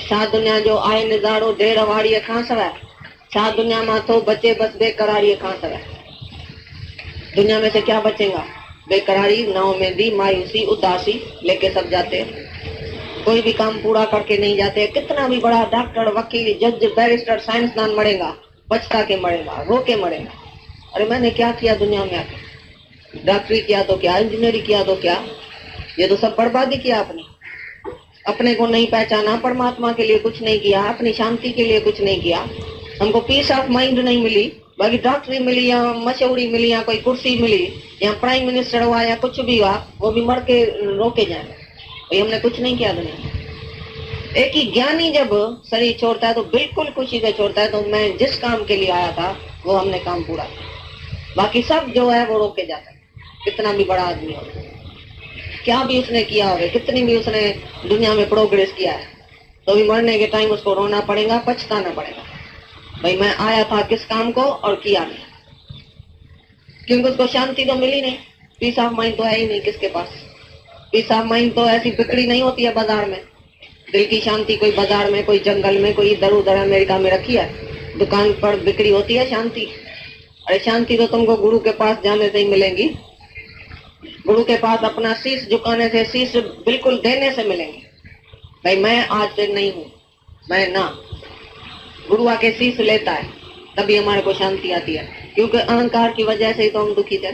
छा दुनिया जो आए नजारो ढेर अवाड़ी कहाँ सवा है? छा दुनिया में तो बचे बस बेकरारी कहाँ सवा है? दुनिया में से क्या बचेगा? बेकरारी, नाव में दी मायूसी उदासी लेके सब जाते हैं, कोई भी काम पूरा करके नहीं जाते। कितना भी बड़ा डॉक्टर वकील जज बैरिस्टर साइंसदान मरेगा, पछता के मरेगा, रो के मरेगा। अरे मैंने क्या किया दुनिया में आके? डॉक्टरी किया तो क्या, इंजीनियरिंग किया तो क्या, ये तो सब बर्बादी किया अपनी। अपने को नहीं पहचाना, परमात्मा के लिए कुछ नहीं किया, अपनी शांति के लिए कुछ नहीं किया। हमको पीस ऑफ माइंड नहीं मिली, बाकी डॉक्टरी मिली या मशहूरी मिली या कोई कुर्सी मिली या प्राइम मिनिस्टर हुआ या कुछ भी हुआ, वो भी मर के रोके जाए। भाई हमने कुछ नहीं किया दुनिया। एक ही ज्ञानी जब शरीर छोड़ता है तो बिल्कुल खुशी से छोड़ता है, तो मैं जिस काम के लिए आया था वो हमने काम पूरा किया। बाकी सब जो है वो रोके जाता है। कितना भी बड़ा आदमी हो, क्या भी उसने किया हो, कितनी भी उसने दुनिया में प्रोग्रेस किया है, तो भी मरने के टाइम उसको रोना पड़ेगा, पछताना पड़ेगा। भाई मैं आया था किस काम को और किया नहीं, क्योंकि उसको शांति तो मिली नहीं, पीस ऑफ माइंड तो है ही नहीं किसके पास। पीस ऑफ माइंड तो ऐसी बिक्री नहीं होती है बाजार में। दिल की शांति कोई बाजार में, कोई जंगल में, कोई इधर उधर अमेरिका में रखी है, दुकान पर बिक्री होती है शांति। अरे शांति तो तुमको गुरु के पास जाने से ही मिलेगी। गुरु के पास अपना शीश झुकाने से, शीश बिल्कुल देने से मिलेंगे। भाई मैं आज से नहीं हूँ, मैं ना, गुरु आके शीश लेता है तभी हमारे को शांति आती है, क्योंकि अहंकार की वजह से ही तो हम दुखी थे।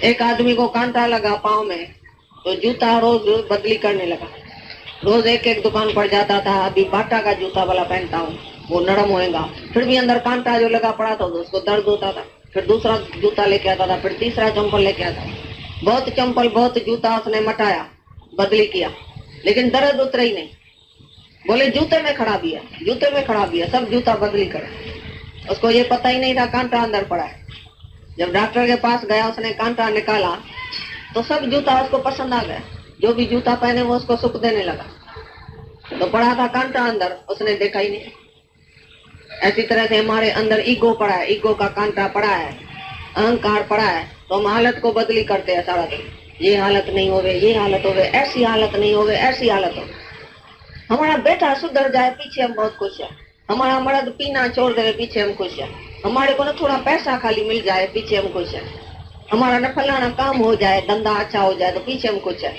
एक आदमी को कांटा लगा पाँव में, तो जूता रोज बदली करने लगा। रोज एक एक दुकान पर जाता था, अभी बाटा का जूता वाला पहनता हूँ, वो नरम होएगा। फिर भी अंदर कांटा जो लगा पड़ा था तो उसको दर्द होता था। फिर दूसरा जूता लेके आता था, फिर तीसरा चंपल लेके आता था। बहुत चंपल बहुत जूता उसने मटाया, बदली किया, लेकिन दर्द उतरा ही नहीं। बोले जूते में खराबी है, जूते में खराबी है, सब जूता बदली करे। उसको ये पता ही नहीं था कांटा अंदर पड़ा है। जब डॉक्टर के पास गया, उसने कांटा निकाला तो सब जूता उसको पसंद आ गया। जो भी जूता पहने वो उसको सुख देने लगा। तो पड़ा था कांटा अंदर, उसने देखा ही नहीं। ऐसी तरह से हमारे अंदर ईगो पड़ा है, ईगो का कांटा पड़ा है, अहंकार पड़ा है, तो हम हालत को बदली करते हैं सारा दिन। ये हालत नहीं होवे, ये हालत होवे, ऐसी हालत नहीं होवे, ऐसी हालत हो। हमारा बेटा सुधर जाए पीछे हम बहुत खुश है, हमारा मर्द पीना छोड़ दे पीछे हम खुश है, हमारे को ना थोड़ा पैसा खाली मिल जाए पीछे हम खुश है, हमारा न फलाना काम हो जाए, धंधा अच्छा हो जाए तो पीछे हम खुश है।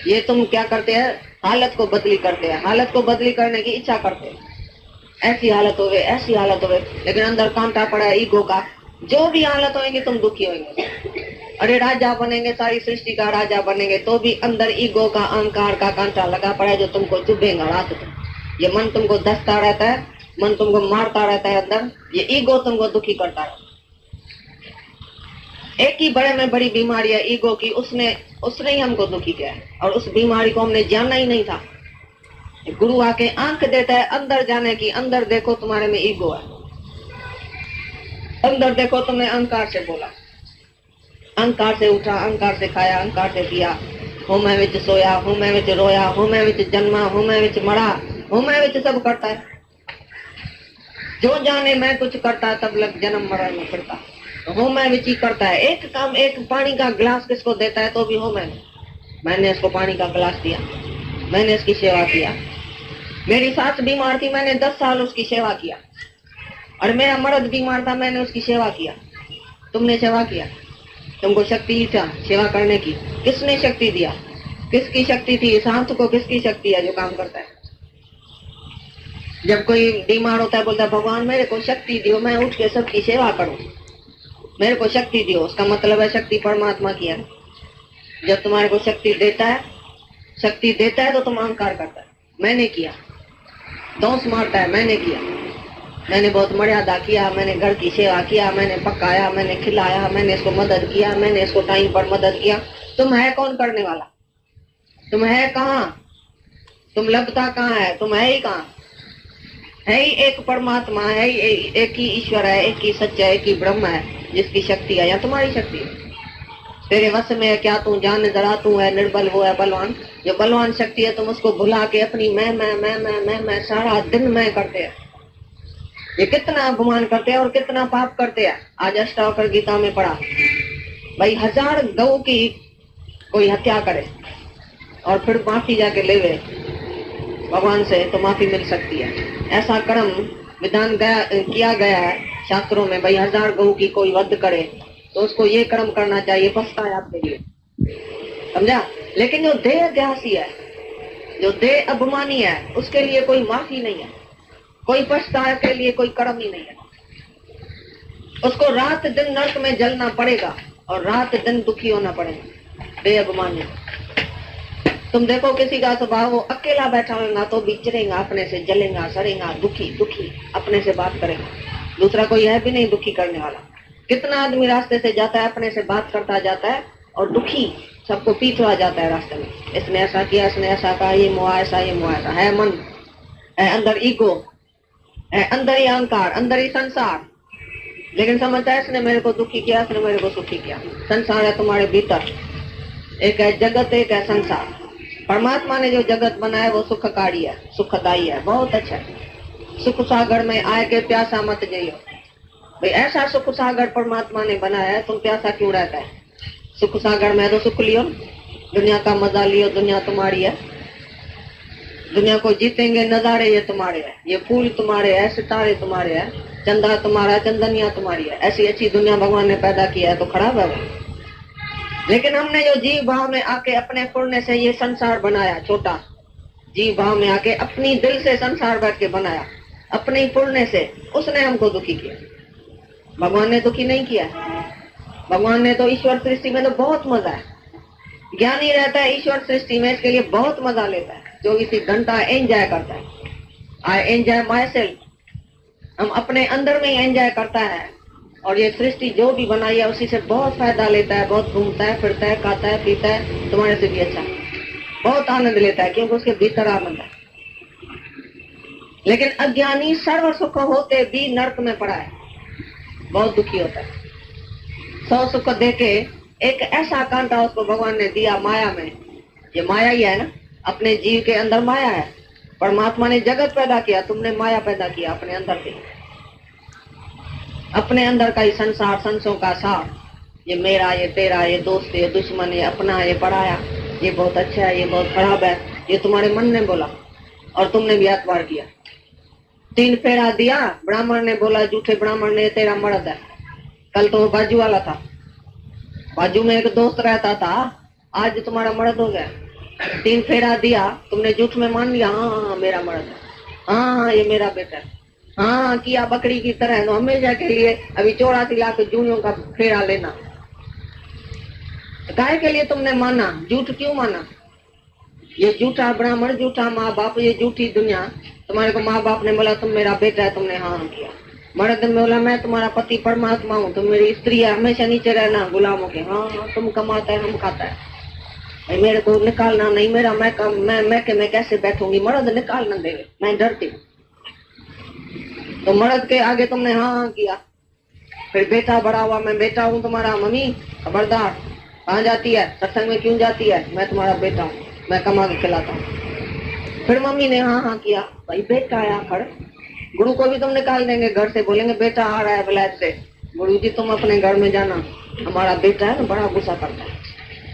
ये तुम क्या करते हैं? हालत को बदली करते हैं, हालत को बदली करने की इच्छा करते हैं। ऐसी हालत होवे, ऐसी हालत होवे, लेकिन अंदर कांटा पड़ा है ईगो का। जो भी हालत होंगे तुम दुखी होंगे। अरे राजा बनेंगे, सारी सृष्टि का राजा बनेंगे, तो भी अंदर ईगो का, अहंकार का कांटा लगा पड़ा है जो तुमको चुभेगा रात को। ये मन तुमको दसता रहता है, मन तुमको मारता रहता है अंदर, ये ईगो तुमको दुखी करता है। एक ही बड़े में बड़ी बीमारी है ईगो की, उसने ही हमको दुखी किया है, और उस बीमारी को हमने जाना ही नहीं था। गुरु आके आंख देता है अंदर जाने की, अंदर देखो तुम्हारे में ईगो है, अंदर देखो तुमने अहंकार से बोला, अहंकार से उठा, अहंकार से खाया, अहंकार से पिया, हूं मैं विच सोया, हूं मैं विच रोया, हूं मैं विच जन्मा, हूं मैं विच मरा, हूं मैं विच सब करता है। जो जाने मैं कुछ करता तब लग जन्म मरण में फिरता, हूं मैं विच ही करता है। एक काम, एक पानी का गिलास किसको देता है तो भी हूं मैंने इसको पानी का गिलास दिया, मैंने इसकी सेवा किया, मेरी सास बीमार थी, मैंने 10 साल उसकी सेवा किया, और मेरा मर्द बीमार था, मैंने उसकी सेवा किया। तुमने सेवा किया, तुमको शक्ति था सेवा करने की। किसने शक्ति दिया? किसकी शक्ति थी? इस हाथ को किसकी शक्ति है जो काम करता है? जब कोई बीमार होता है, बोलता है भगवान मेरे को शक्ति दियो, मैं उठ के सबकी सेवा करूं, मेरे को शक्ति दियो। उसका मतलब है शक्ति परमात्मा की है। जब तुम्हारे को शक्ति देता है तो तुम अहंकार करता है, मैंने किया, दोष मारता है, मैंने किया, मैंने बहुत मर्यादा किया, मैंने घर की सेवा किया, मैंने पकाया, मैंने खिलाया, मैंने इसको मदद किया, मैंने इसको टाइम पर मदद किया। तुम है कौन करने वाला? तुम है कहाँ? तुम लगता कहाँ है? तुम है ही कहाँ? है ही एक परमात्मा है, एक ही ईश्वर है, एक ही सच्चा, एक ही ब्रह्म है जिसकी शक्ति है। या तुम्हारी शक्ति है? तेरे वश में है क्या? तू जान जरा, तू है निर्बल, वो है बलवान। जो बलवान शक्ति है तुम उसको भुला के अपनी मैं सारा दिन मैं करते हैं। ये कितना अपमान करते हैं और कितना पाप करते हैं। आज अष्टावक्र गीता में पढ़ा, भाई 1000 गौ की कोई हत्या करे और फिर माफी जाके लेवे भगवान से तो माफी मिल सकती है। ऐसा कर्म विधान किया गया है शास्त्रों में। भाई 1000 गौ की कोई वध करे तो उसको ये कर्म करना चाहिए, पछताए आपके लिए, समझा? लेकिन जो देह अध्यासी है, जो देह अभिमानी है, उसके लिए कोई माफी नहीं है, कोई पछताए के लिए कोई कर्म ही नहीं है। उसको रात दिन नरक में जलना पड़ेगा और रात दिन दुखी होना पड़ेगा। देह अभिमानी तुम देखो किसी का स्वभाव, वो अकेला बैठा होगा तो भी चिरेगा, अपने से जलेगा, सड़ेगा, दुखी दुखी अपने से बात करेगा। दूसरा कोई है भी नहीं दुखी करने वाला। कितना आदमी रास्ते से जाता है, अपने से बात करता जाता है और दुखी सबको पीछा जाता है रास्ते में। इसने ऐसा किया, इसने ऐसा कहा, ये मुआ ऐसा, ये मुआ ऐसा। है मन, है अंदर ईगो, है अंदर ही अहंकार, अंदर ही संसार। लेकिन समझता है इसने मेरे को दुखी किया, इसने मेरे को सुखी किया। संसार है तुम्हारे भीतर, एक है जगत, एक है संसार। परमात्मा ने जो जगत बनाया वो सुखकारी है, सुखदायी है, बहुत अच्छा है। सुख सागर में आए के प्यासा मत जाइयो। भाई ऐसा सुख सागर परमात्मा ने बनाया है, तुम प्यासा क्यों रहता है? सुख सागर में तो सुख लियो, दुनिया का मजा लियो, दुनिया तुम्हारी है। दुनिया को जीतेंगे नजारे ये तुम्हारे हैं, ये फूल तुम्हारे हैं, सितारे तुम्हारे हैं, चंदा तुम्हारा, चंदनिया तुम्हारी है। ऐसी अच्छी दुनिया भगवान ने पैदा किया है तो खराब है वो। लेकिन हमने जो जीव भाव में आके अपने पुण्य से ये संसार बनाया, छोटा जीव भाव में आके अपनी दिल से संसार बैठ के बनाया, अपने पुण्य से, उसने हमको दुखी किया। भगवान ने दुखी नहीं किया। भगवान ने तो, ईश्वर सृष्टि में तो बहुत मजा है। ज्ञानी रहता है ईश्वर सृष्टि में, इसके लिए बहुत मजा लेता है, 24 घंटा एंजॉय करता है। I enjoy my self. हम अपने अंदर में ही एंजॉय करता है और ये सृष्टि जो भी बनाई है उसी से बहुत फायदा लेता है, बहुत घूमता है, फिरता है, खाता है, पीता है, तुम्हारे से भी अच्छा, बहुत आनंद लेता है क्योंकि उसके भीतर आनंद है। लेकिन अज्ञानी सर्व सुख होते भी नरक में पड़ा है, बहुत दुखी होता है। 100 सुख देके एक ऐसा कांटा उसको भगवान ने दिया माया में। ये माया ही है ना, अपने जीव के अंदर माया है। परमात्मा ने जगत पैदा किया, तुमने माया पैदा किया अपने अंदर से। अपने अंदर का ही संसार, संसों का सार, ये मेरा, ये तेरा, ये दोस्त, ये दुश्मन, ये अपना, ये पराया, ये बहुत अच्छा है, ये बहुत खराब है, ये तुम्हारे मन ने बोला और तुमने भी एतबार किया। 3 फेरा दिया, ब्राह्मण ने बोला, झूठे ब्राह्मण ने, तेरा मर्द है। कल तो वो बाजू वाला था, बाजू में एक दोस्त रहता था, आज तुम्हारा मर्द हो गया। 3 फेरा दिया, तुमने झूठ में मान लिया, हाँ मेरा मर्द है, हाँ ये मेरा बेटा है, हाँ किया बकरी की तरह। तो हमेशा के लिए अभी 84 लाख जूनियों का फेरा लेना। काहे के लिए तुमने माना? झूठ क्यों माना? ये झूठा ब्राह्मण, झूठा माँ बाप, ये झूठी दुनिया। तुम्हारे को माँ बाप ने बोला तुम मेरा बेटा है, तुमने हाँ किया। मर्द ने बोला मैं तुम्हारा पति परमात्मा हूँ, तुम मेरी स्त्री है, हमेशा नीचे रहना गुलामों के। हाँ हाँ तुम कमाता है, हम खाता है, भाई मेरे को निकालना नहीं, मेरा मैं कैसे बैठूंगी? मर्द निकाल न देवे, मैं डरती हूँ। तो मर्द के आगे तुमने हाँ किया। फिर बेटा बड़ा हुआ, मैं बेटा हूँ तुम्हारा, मम्मी खबरदार, कहाँ जाती है, सत्संग में क्यों जाती है? मैं तुम्हारा बेटा हूँ, मैं कमा के खिलाता हूँ। फिर मम्मी ने हाँ किया, भाई बेटा आया खड़। गुरु को भी तुम निकाल देंगे घर से, बोलेंगे बेटा आ रहा है विलायत से, गुरु जी तुम अपने घर में जाना, हमारा बेटा है ना बड़ा गुस्सा करता है,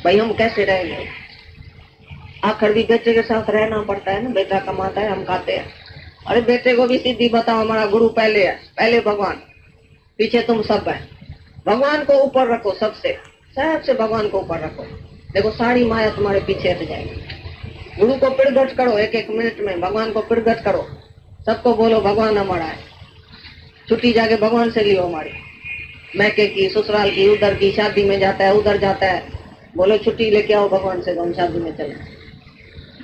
भाई हम कैसे रहेंगे? आखिर भी बेटे के साथ रहना पड़ता है ना, बेटा कमाता है, हम खाते हैं। अरे बेटे को भी सीधी बताओ, हमारा गुरु पहले है, पहले भगवान, पीछे तुम सब है। भगवान को ऊपर रखो, सबसे भगवान को ऊपर रखो। देखो सारी माया तुम्हारे पीछे हट जाएगी। गुरु को प्रगट करो, एक एक मिनट में भगवान को प्रगट करो। सबको बोलो भगवान हमारा है। छुट्टी जाके भगवान से लियो हमारी, मैके की, ससुराल की, उधर की, शादी में जाता है, उधर जाता है, बोलो छुट्टी लेके आओ भगवान से, हम शादी में चले,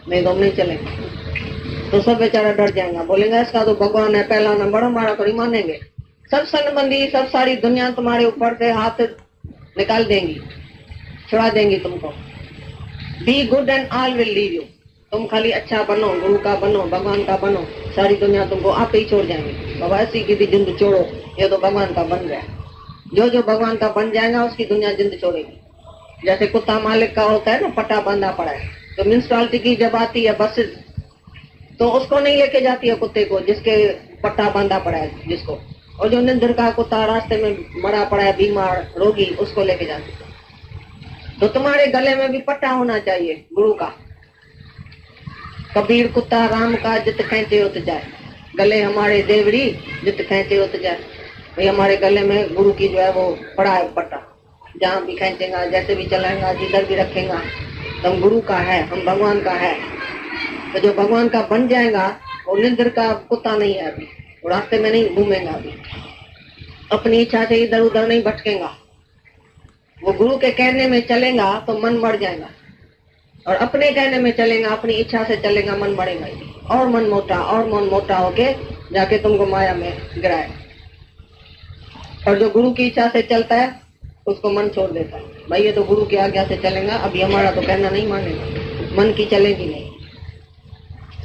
नहीं तो हम नहीं चलेंगे। तो सब बेचारा डर जाएगा, बोलेंगे इसका तो भगवान है पहला नंबर, हमारा थोड़ी मानेंगे। सब संबंधी, सब सारी दुनिया तुम्हारे ऊपर से हाथ निकाल देंगी, छुड़ा देंगी तुमको। Be good and all will leave you. तुम खाली अच्छा बनो, गुरु का बनो, भगवान का बनो, सारी दुनिया तुमको आप ही छोड़ जाएंगे। बाबा ऐसी की भी जिंद छोड़ो, ये तो भगवान का बन गया। जो जो भगवान का बन जाएगा उसकी दुनिया जिंद छोड़ेगी। जैसे कुत्ता मालिक का होता है ना, पट्टा बांधा पड़ा है, तो म्यूनिसिपालिटी की जब आती है बसेस, तो उसको नहीं लेके जाती है कुत्ते को, जिसके पट्टा बांधा पड़ा है जिसको, और जो निंदर का कुत्ता रास्ते में मरा पड़ा है, बीमार रोगी, उसको लेके जाती है। तो तुम्हारे गले में भी पट्टा होना चाहिए गुरु का। कबीर कुत्ता राम का जित खेचे उत जाए, गले हमारे देवरी जित खेचे उत जाए। भाई हमारे गले में गुरु की जो है वो पड़ा है पट्टा, जहाँ भी खेचेगा, जैसे भी चलाएगा, जिधर भी रखेगा, हम गुरु का है, हम भगवान का है। तो जो भगवान का बन जाएगा वो निंदर का कुत्ता नहीं है, अभी वो रास्ते में नहीं घूमेगा, अभी अपनी इच्छा से इधर उधर नहीं भटकेगा। वो गुरु के कहने में चलेगा तो मन बढ़ जाएगा, और अपने कहने में चलेगा, अपनी इच्छा से चलेगा, मन बढ़ेगा ही। और मन मोटा होके जाके तुमको माया में गिराए। और जो गुरु की इच्छा से चलता है उसको मन छोड़ देता है, भाई ये तो गुरु की आज्ञा से चलेगा, अभी हमारा तो कहना नहीं मानेगा। मन की चलेगी नहीं,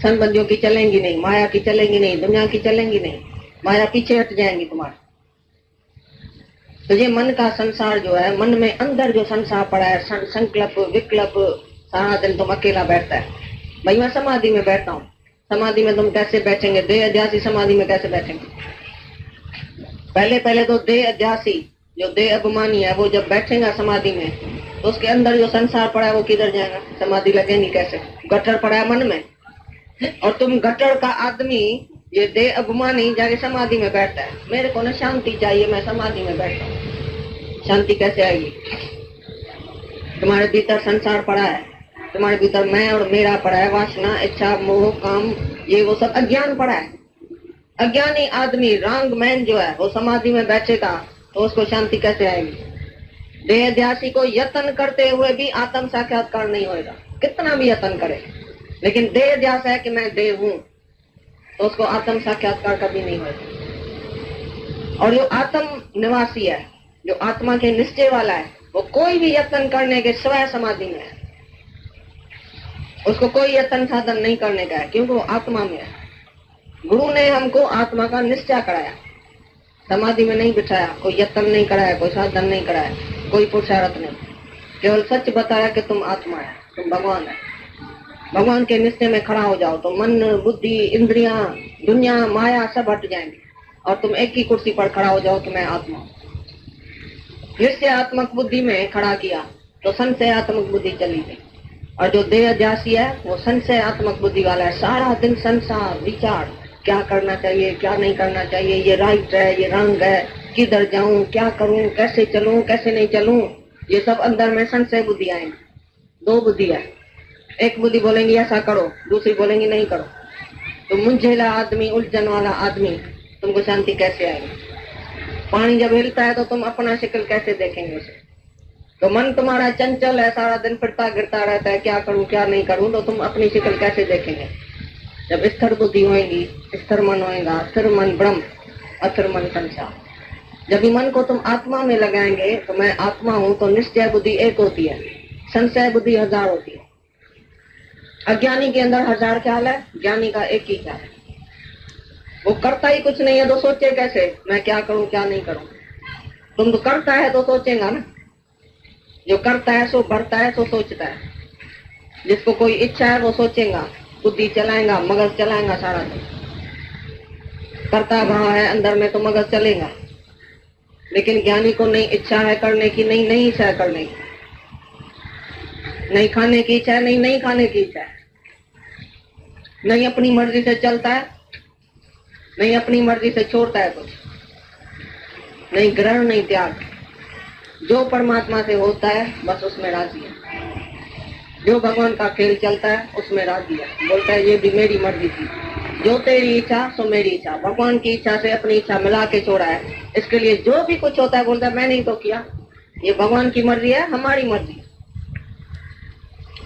संबंधियों की चलेंगी नहीं, माया की चलेंगी नहीं, दुनिया की चलेंगी नहीं, माया पीछे हट जाएंगी तुम्हारे। तो ये मन का संसार जो है, मन में अंदर जो संसार पड़ा है, संकल्प विकल्प, सारा दिन तुम अकेला बैठता है। भाई मैं समाधि में बैठता हूँ, समाधि में तुम कैसे बैठेंगे? देह अध्यासी समाधि में कैसे बैठेंगे? पहले तो देह अध्यासी, जो देह अभिमानी है, वो जब बैठेगा समाधि में तो उसके अंदर जो संसार पड़ा है वो किधर जाएगा? समाधि लगेगी कैसे? गटर पड़ा है मन में, और तुम गटर का आदमी, ये देह अभिमानी जाके समाधि में बैठता है, मेरे को ना शांति चाहिए, मैं समाधि में बैठता हूँ। शांति कैसे आएगी? तुम्हारे भीतर संसार पड़ा है, तुम्हारे भीतर मैं और मेरा पड़ा है, वासना, इच्छा, मोह, काम, ये वो सब अज्ञान पड़ा है। अज्ञानी आदमी, रंग मैन जो है, वो समाधि में बैठेगा तो उसको शांति कैसे आएगी? देहध्यासी को यत्न करते हुए भी आत्म साक्षात्कार नहीं होगा, कितना भी यत्न करे, लेकिन देहध्यास है कि मैं देह हूँ, तो उसको आत्म साक्षात्कार कभी नहीं होगा। और जो आत्म निवासी है, जो आत्मा के निश्चय वाला है, वो कोई भी यत्न करने के स्वयं समाधि में है, उसको कोई यत्न साधन नहीं करने का है, क्योंकि वो आत्मा में है। गुरु ने हमको आत्मा का निश्चय कराया, समाधि में नहीं बिठाया, कोई यत्न नहीं कराया, कोई साधन नहीं कराया, कोई पुरुषार्थ नहीं, केवल सच बताया कि तुम आत्मा है, तुम भगवान है। भगवान के निश्चय में खड़ा हो जाओ तो मन, बुद्धि, इंद्रियां, दुनिया, माया सब हट जाएंगे, और तुम एक ही कुर्सी पर खड़ा हो जाओ कि मैं आत्मा हूँ। निश्चयात्मक बुद्धि में खड़ा किया तो संशयात्मक बुद्धि चली गई, और जो देहध्यासी है वो संशयात्मक बुद्धि वाला है। सारा दिन संसार विचार, क्या करना चाहिए, क्या नहीं करना चाहिए, ये राइट है, ये रंग है, किधर जाऊं, क्या करूं, कैसे चलूं, कैसे नहीं चलूं, ये सब अंदर में संशय बुद्धि आएंगी। दो बुद्धि है, एक बुद्धि बोलेंगी ऐसा करो, दूसरी बोलेंगी नहीं करो। तो मुंझेला आदमी, उलझन वाला आदमी, तुमको शांति कैसे आएगी? पानी जब हिलता है तो तुम अपना शक्ल कैसे देखेंगे उसे? तो मन तुम्हारा चंचल है, सारा दिन फिरता गिरता रहता है, क्या करूं क्या नहीं करूं, तो तुम अपनी शक्ल कैसे देखेंगे? जब स्थिर बुद्धि होएगी, स्थिर मन होएगा, स्थिर मन ब्रह्म, अस्थिर मन संसार। जब भी मन को तुम आत्मा में लगाएंगे तो मैं आत्मा हूं, तो निश्चय बुद्धि एक होती है, संशय बुद्धि 1000 होती है। अज्ञानी के अंदर 1000 ख्याल है, ज्ञानी का एक ही ख्याल है। वो करता ही कुछ नहीं है तो सोचे कैसे मैं क्या करूं क्या नहीं करूं? तुम तो करता है तो सोचेगा ना, जो करता है सो भरता है, सो सोचता है। जिसको कोई इच्छा है वो सोचेगा, बुद्धि चलाएगा, मगज चलाएगा, सारा दिन करता भाव है अंदर में तो मगज चलेगा। लेकिन ज्ञानी को नहीं इच्छा है करने की, नहीं इच्छा है करने की, नहीं खाने की इच्छा है, नहीं खाने की इच्छा है, नहीं अपनी मर्जी से चलता है, नहीं अपनी मर्जी से छोड़ता है कुछ, नहीं ग्रहण नहीं त्याग, जो परमात्मा से होता है बस उसमें राजी है, जो भगवान का खेल चलता है उसमें राजी है। बोलता है ये भी मेरी मर्जी थी, जो तेरी इच्छा सो मेरी इच्छा। भगवान की इच्छा से अपनी इच्छा मिला के छोड़ा है, इसके लिए जो भी कुछ होता है बोलता है मैंने ही तो किया, ये भगवान की मर्जी है, हमारी मर्जी।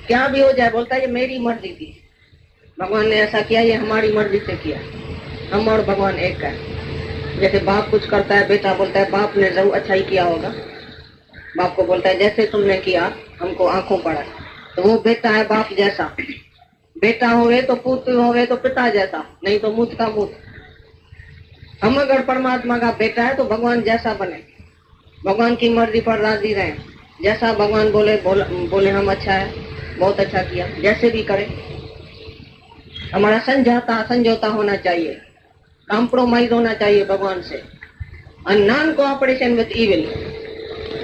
क्या भी हो जाए बोलता है ये मेरी मर्जी थी, भगवान ने ऐसा किया, ये हमारी मर्जी से किया। हम और भगवान एक है। जैसे बाप कुछ करता है, बेटा बोलता है बाप ने जरूर अच्छा ही किया होगा, बाप को बोलता है जैसे तुमने किया हमको आंखों पड़ा, तो वो बेटा है बाप जैसा। बेटा होवे तो पुत्र होवे तो पिता जैसा, नहीं तो मुझ का मुझ। हम अगर परमात्मा का बेटा है तो भगवान जैसा बने, भगवान की मर्जी पर राजी रहे, जैसा भगवान बोले हम अच्छा है, बहुत अच्छा किया, जैसे भी करे। हमारा समझौता होना चाहिए, कॉम्प्रोमाइज होना चाहिए भगवान से। नॉन कोऑपरेशन विद इविल,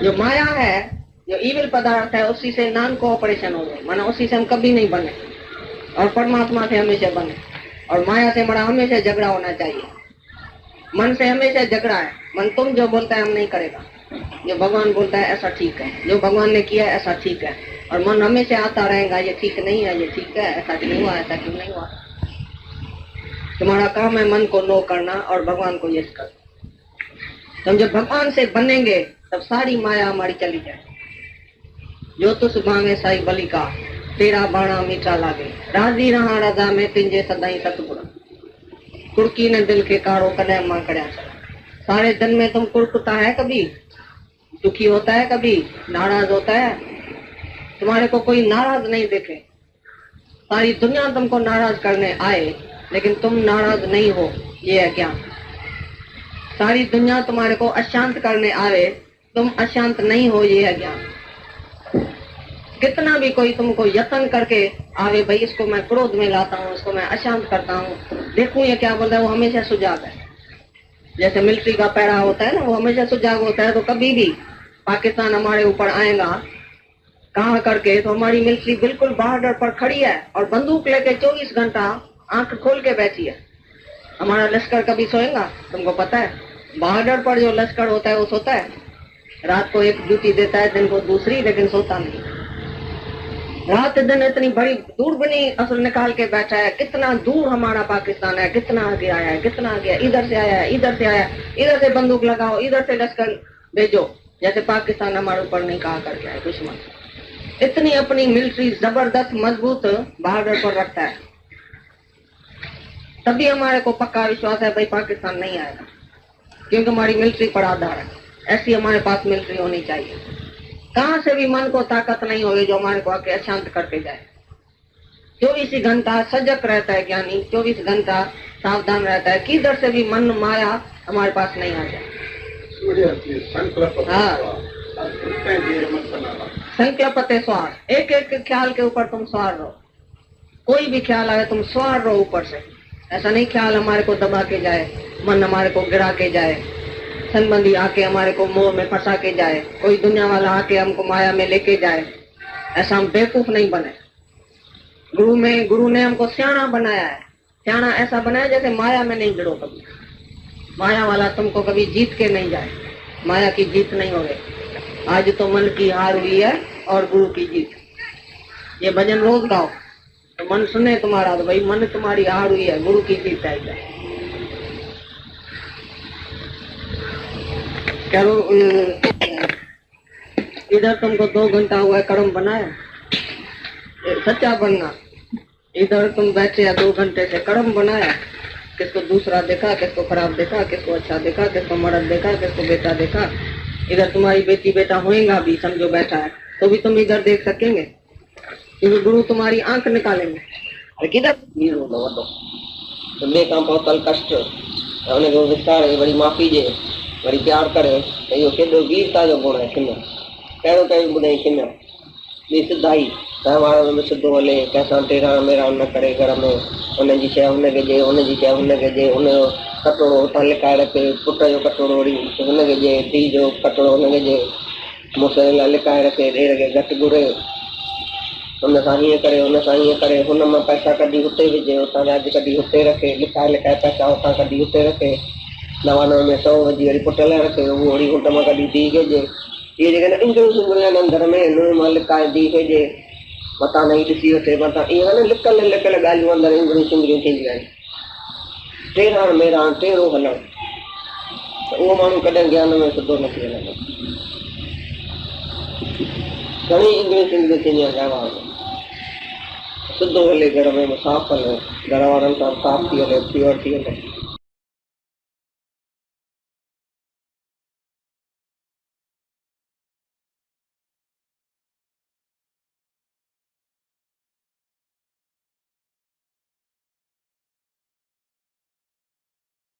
जो माया है, जो इविल पदार्थ है, उसी से नॉन कोऑपरेशन हो गए, माना उसी से हम कभी नहीं बने, और परमात्मा से हमेशा बने। और माया से हमारा हमेशा झगड़ा होना चाहिए, मन से हमेशा झगड़ा है। मन तुम जो बोलता है हम नहीं करेगा, जो भगवान बोलता है ऐसा ठीक है, जो भगवान ने किया है ऐसा ठीक है। और मन हमेशा आता रहेगा ये ठीक नहीं है, ये ठीक है, ऐसा क्यों हुआ, ऐसा क्यों नहीं हुआ। तुम्हारा काम है मन को नो करना और भगवान को यस करना। तुम जब भगवान से बनेंगे तब सारी माया हमारी चली जाए। जो तुस भावे साई बलि का, तेरा बाणा मीठा लागे, राजी रहा राजा में तिंजे सदाई सतगुण। कुड़की ने दिल के कारो कदम मां करया चला। सारे दिन में तुम कुड़कुता है, कभी दुखी होता है, कभी नाराज होता है। तुम्हारे को कोई नाराज नहीं देखे, सारी दुनिया तुमको नाराज करने आए लेकिन तुम नाराज नहीं हो, ये है क्या। सारी दुनिया तुम्हारे को अशांत करने आवे, तुम अशांत नहीं हो, ये है क्या। कितना भी कोई तुमको यत्न करके आवे, भाई इसको मैं क्रोध में लाता हूँ, इसको मैं अशांत करता हूँ, देखूं ये क्या बोल रहा है, वो हमेशा सुजाग है। जैसे मिलिट्री का पैरा होता है ना, वो हमेशा सुजाग होता है। तो कभी भी पाकिस्तान हमारे ऊपर आएगा कहा करके, तो हमारी मिलिट्री बिल्कुल बॉर्डर पर खड़ी है और बंदूक लेके 24 घंटा आंख खोल के बैठी है। हमारा लश्कर कभी सोएगा? तुमको पता है बॉर्डर पर जो लश्कर होता है वो सोता है, रात को एक ड्यूटी देता है, दिन को दूसरी, लेकिन सोता नहीं। रात दिन इतनी बड़ी दूरबीनी असल निकाल के बैठा है, कितना दूर हमारा पाकिस्तान है, कितना आगे आया है, कितना आगे, इधर से आया है, इधर से आया, इधर से बंदूक लगाओ, इधर से लश्कर भेजो। जैसे पाकिस्तान हमारे ऊपर नहीं कहा करके है दुश्मन। इतनी अपनी मिलिट्री जबरदस्त मजबूत बॉर्डर पर रखता है, तभी हमारे को पक्का विश्वास है भाई पाकिस्तान नहीं आएगा, क्योंकि हमारी मिलिट्री पर आधार है। ऐसी हमारे पास मिलिट्री होनी चाहिए। कहां से भी मन को ताकत नहीं होगी जो हमारे को आके अशांत करके जाए। 24 घंटा सजग रहता है ज्ञानी, 24 घंटा सावधान रहता है, किधर से भी मन माया हमारे पास नहीं आ जाए। हाँ, संकल्प स्वार, एक एक ख्याल के ऊपर तुम स्वार रहो। कोई भी ख्याल आए तुम स्वार रहो ऊपर से। ऐसा नहीं ख्याल हमारे को दबा के जाए, मन हमारे को गिरा के जाए, संबंधी आके हमारे को मोह में फंसा के जाए, कोई दुनिया वाला आके हमको माया में लेके जाए। ऐसा हम बेवकूफ नहीं बने। गुरु ने हमको सियाना बनाया है। सियाना ऐसा बनाया जैसे माया में नहीं गिरो कभी। माया वाला तुमको कभी जीत के नहीं जाए, माया की जीत नहीं होगी। आज तो मन की हार हुई है और गुरु की जीत। ये भजन रोज गाओ तो मन सुने तुम्हारा, तो भाई मन तुम्हारी हार हुई है, गुरु की जीत है। चलो इधर तुमको 2 घंटा हुआ है कर्म बनाया, सच्चा बनना। इधर तुम बैठे या 2 घंटे से कर्म बनाया, किसको दूसरा देखा, किसको खराब देखा, किसको अच्छा देखा, किसको मर्द देखा, किसको बेटा देखा। इधर तुम्हारी बेटी बेटा होएगा भी, समझो बैठा है तो भी तुम इधर देख सकेंगे, क्योंकि गुरु तुम्हारी आंख निकालेंगे। किधर कष्ट विस्तार बड़ी माफी जे वरी प्यार करे, तो यो केॾो वीरता जो गुण है। किन कहिड़ो कहिड़ो ॿुधाई किन ॿी सिधाई, तव्हां में सिधो हले, कंहिंसां टेरा मेरा न करे घर में। हुनजी शइ हुनखे ॾे, हुनजी शइ हुनखे ॾे, हुनजो कटोरो हुतां लिकाए रखे, पुट जो कटोरो वरी हुनखे ॾे, धीउ जो कटोरो हुनखे ॾे, मुड़ुस लाइ लिकाए रखे, ॾेर खे घटि घुरे। हुन सां हीअं करे हुन सां हीअं करे हुन मां पैसा कढी हुते विझे हुतां व्याज कढी हुते रखे लिकाए लिकाए पैसा हुतां कढी हुते रखे 99 में 100 विझी वरी पुट लाइ रखे उहो वरी हुन मां कढी धीउ खे ॾिए इहे जेके न इंग्लिश आहिनि अंदर में हिन मां लिकाए धीउ खे ॾिए मथां नई ॾिसी वठे मथां इहे न लिकल लिकल ॻाल्हियूं अंदर इंग्लिशूं थींदियूं आहिनि टेराण मेराण टेरो हलणु त उहो माण्हू कॾहिं ज्ञान में सिधो न थी वञे घणी इंग्लिश थींदी आहे व्यवहार में सिधो हले घर में साफ़ हले घर वारनि सां साफ़ थी हले प्योर थी हले